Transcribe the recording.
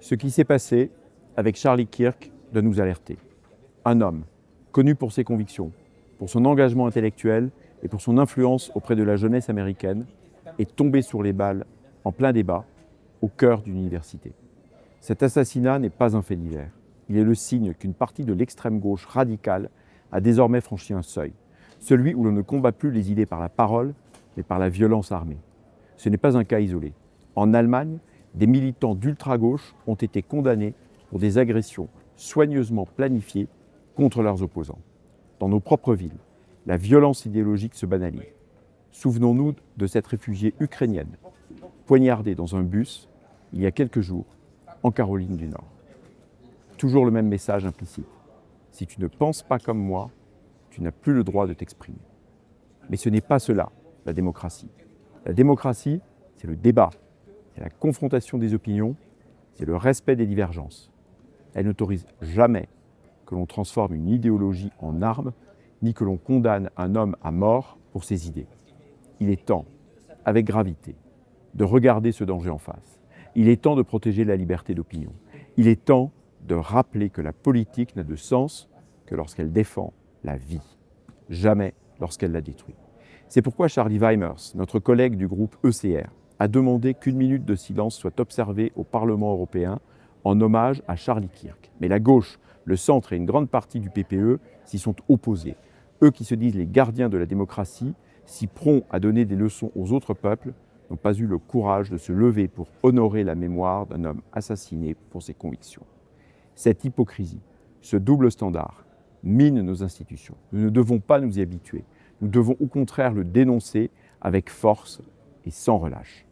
Ce qui s'est passé avec Charlie Kirk doit nous alerter. Un homme, connu pour ses convictions, pour son engagement intellectuel et pour son influence auprès de la jeunesse américaine, est tombé sur les balles en plein débat, au cœur d'une université. Cet assassinat n'est pas un fait divers. Il est le signe qu'une partie de l'extrême gauche radicale a désormais franchi un seuil, celui où l'on ne combat plus les idées par la parole, mais par la violence armée. Ce n'est pas un cas isolé. En Allemagne, des militants d'ultra-gauche ont été condamnés pour des agressions soigneusement planifiées contre leurs opposants. Dans nos propres villes, la violence idéologique se banalise. Souvenons-nous de cette réfugiée ukrainienne, poignardée dans un bus il y a quelques jours en Caroline du Nord. Toujours le même message implicite. Si tu ne penses pas comme moi, tu n'as plus le droit de t'exprimer. Mais ce n'est pas cela, la démocratie. La démocratie, c'est le débat, c'est la confrontation des opinions, c'est le respect des divergences. Elle n'autorise jamais que l'on transforme une idéologie en arme, ni que l'on condamne un homme à mort pour ses idées. Il est temps, avec gravité, de regarder ce danger en face. Il est temps de protéger la liberté d'opinion. Il est temps de rappeler que la politique n'a de sens que lorsqu'elle défend la vie, jamais lorsqu'elle la détruit. C'est pourquoi Charlie Weimers, notre collègue du groupe ECR, a demandé qu'une minute de silence soit observée au Parlement européen en hommage à Charlie Kirk. Mais la gauche, le centre et une grande partie du PPE s'y sont opposés. Eux qui se disent les gardiens de la démocratie, si prompts à donner des leçons aux autres peuples, n'ont pas eu le courage de se lever pour honorer la mémoire d'un homme assassiné pour ses convictions. Cette hypocrisie, ce double standard, mine nos institutions. Nous ne devons pas nous y habituer. Nous devons au contraire le dénoncer avec force et sans relâche.